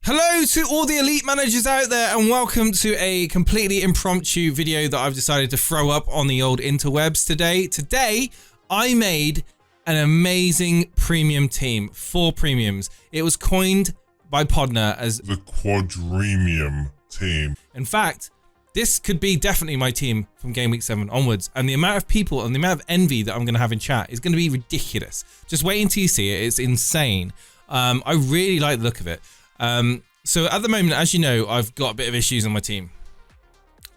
Hello to all the elite managers out there and welcome to a completely impromptu video that I've decided to throw up on the old interwebs today. Today, I made an amazing premium team, 4 premiums. It was coined by Podner as the QUADREAMIUM team. In fact, this could be definitely my team from Game Week 7 onwards, and the amount of people and the amount of envy that I'm going to have in chat is going to be ridiculous. Just wait until you see it. It's insane. I really like the look of it. So at the moment, as you know, I've got a bit of issues on my team.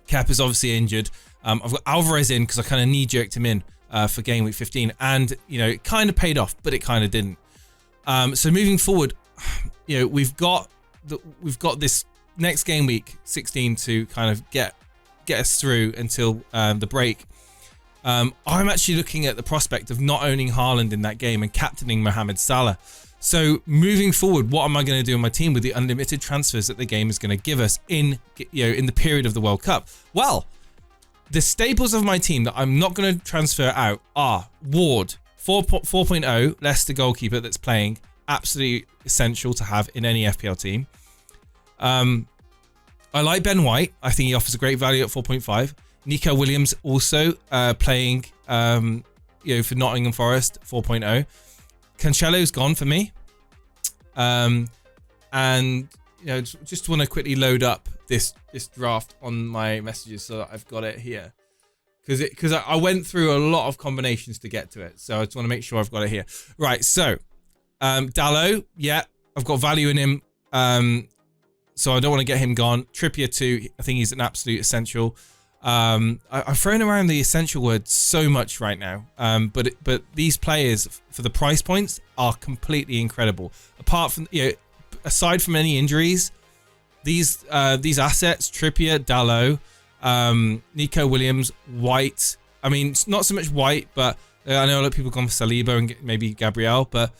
Cap is obviously injured. I've got Alvarez in because I kind of knee-jerked him in for Game Week 15, and you know it kind of paid off, but it kind of didn't. So moving forward, you know we've got this next Game Week 16 to kind of get us through until the break. I'm actually looking at the prospect of not owning Haaland in that game and captaining Mohamed Salah. So moving forward, what am I going to do in my team with the unlimited transfers that the game is going to give us in the period of the World Cup? Well, the staples of my team that I'm not going to transfer out are Ward, 4.0, Leicester goalkeeper that's playing, absolutely essential to have in any FPL team. I like Ben White. I think he offers a great value at 4.5. Nico Williams also playing for Nottingham Forest, 4.0. Cancelo's gone for me, and just want to quickly load up this draft on my messages so that I've got it here, because I went through a lot of combinations to get to it, so I just want to make sure I've got it here. Right, so Dalot, yeah, I've got value in him, so I don't want to get him gone. Trippier too, I think he's an absolute essential. I've thrown around the essential word so much right now, but these players for the price points are completely incredible. Apart from aside from any injuries, these assets: Trippier, Dalot, Nico Williams, White. I mean, not so much White, but I know a lot of people gone for Saliba and maybe Gabriel, but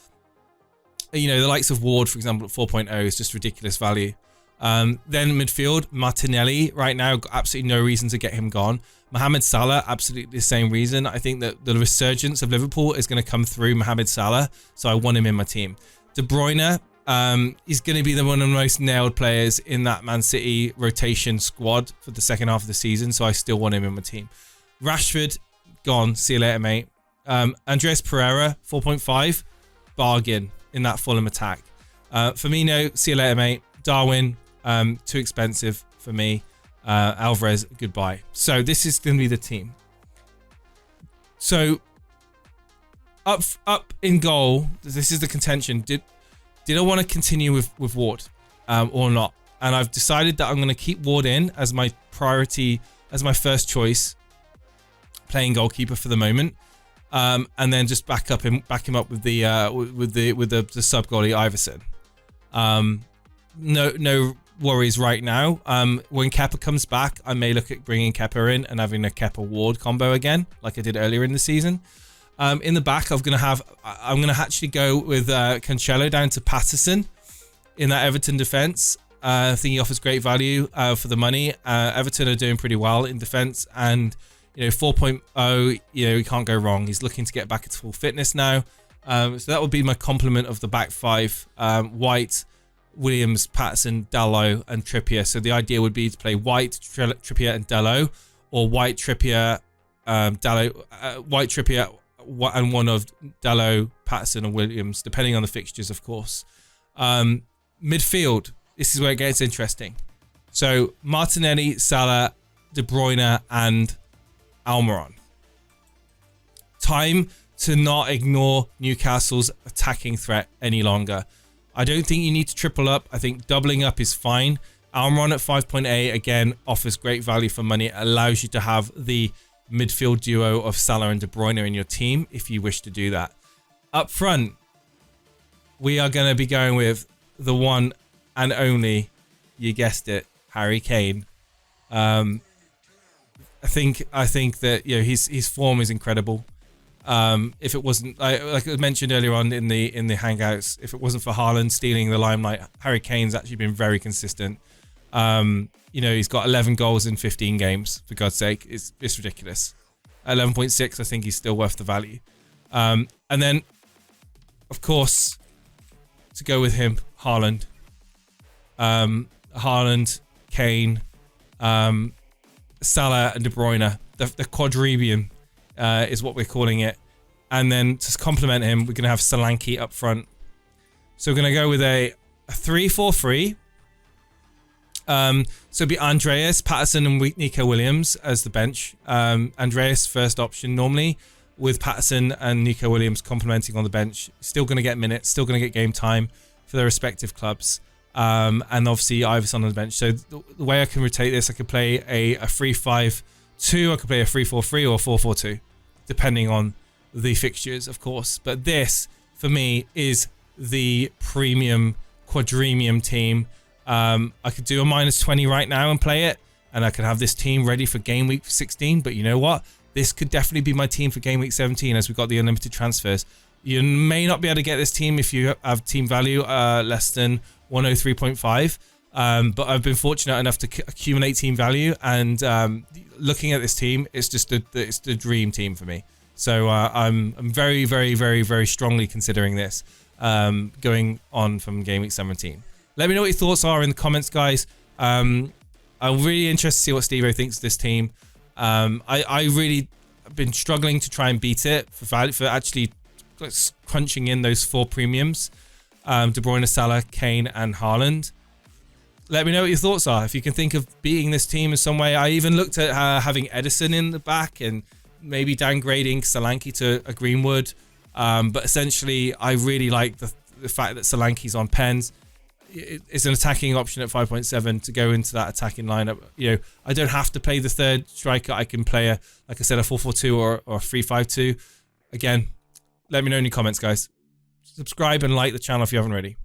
the likes of Ward, for example, at 4.0 is just ridiculous value. Then midfield, Martinelli right now, got absolutely no reason to get him gone. Mohamed Salah, absolutely the same reason. I think that the resurgence of Liverpool is going to come through Mohamed Salah, so I want him in my team. De Bruyne, he's going to be one of the most nailed players in that Man City rotation squad for the second half of the season, so I still want him in my team. Rashford, gone, see you later, mate. Andreas Pereira, 4.5, bargain in that Fulham attack. Firmino, see you later, mate. Darwin, too expensive for me. Alvarez, goodbye. So this is going to be the team. So up in goal, this is the contention. Did I want to continue with Ward or not? And I've decided that I'm going to keep Ward in as my priority, as my first choice, playing goalkeeper for the moment, and then just back him up with the sub goalie Iverson. No worries right now. When Kepa comes back, I may look at bringing Kepa in and having a Kepa Ward combo again, like I did earlier in the season. In the back, I'm gonna actually go with Cancelo down to Patterson in that Everton defense. I think he offers great value for the money. Everton are doing pretty well in defense, and 4.0, he can't go wrong. He's looking to get back into full fitness now. So that would be my complement of the back 5. White, Williams, Patterson, Dalot, and Trippier. So the idea would be to play White, Trippier, and Dalot, or White, Trippier, Dalot, White, Trippier, and one of Dalot, Patterson, and Williams, depending on the fixtures, of course. Midfield, this is where it gets interesting. So Martinelli, Salah, De Bruyne, and Almiron. Time to not ignore Newcastle's attacking threat any longer. I don't think you need to triple up. I think doubling up is fine. Almiron at 5.8, again, offers great value for money. It allows you to have the midfield duo of Salah and De Bruyne in your team if you wish to do that. Up front, we are going to be going with the one and only, you guessed it, Harry Kane. I think that his form is incredible. If it wasn't, like I mentioned earlier on in the Hangouts, if it wasn't for Haaland stealing the limelight, Harry Kane's actually been very consistent. He's got 11 goals in 15 games, for God's sake. It's ridiculous. 11.6, I think he's still worth the value. And then, of course, to go with him, Haaland. Haaland, Kane, Salah, and De Bruyne. The quadribium is what we're calling it. And then to complement him, we're going to have Solanke up front. So we're going to go with a 3-4-3. So it'd be Andreas, Patterson, and Nico Williams as the bench. Andreas first option normally, with Patterson and Nico Williams complementing on the bench. Still going to get minutes, still going to get game time for their respective clubs. And obviously Iverson on the bench. So the way I can rotate this, I could play a 3-5-2, I could play a 3-4-3 or 4-4-2, depending on the fixtures, of course. But this, for me, is the premium quadremium team. I could do a -20 right now and play it, and I could have this team ready for game week 16. But you know what? This could definitely be my team for game week 17, as we've got the unlimited transfers. You may not be able to get this team if you have team value less than 103.5. But I've been fortunate enough to accumulate team value, and looking at this team, it's just it's the dream team for me. So I'm very, very, very, very strongly considering this going on from game week 17. Let me know what your thoughts are in the comments, guys. I'm really interested to see what Steve-O thinks of this team. I really have been struggling to try and beat it for actually crunching in those 4 premiums. De Bruyne, Salah, Kane, and Haaland. Let me know what your thoughts are. If you can think of beating this team in some way. I even looked at having Edison in the back and maybe downgrading Solanke to a Greenwood. But essentially, I really like the fact that Solanke's on pens. It's an attacking option at 5.7 to go into that attacking lineup. You know, I don't have to play the third striker. I can play like I said, a 4-4-2 or a 3-5-2. Again, let me know in your comments, guys. Subscribe and like the channel if you haven't already.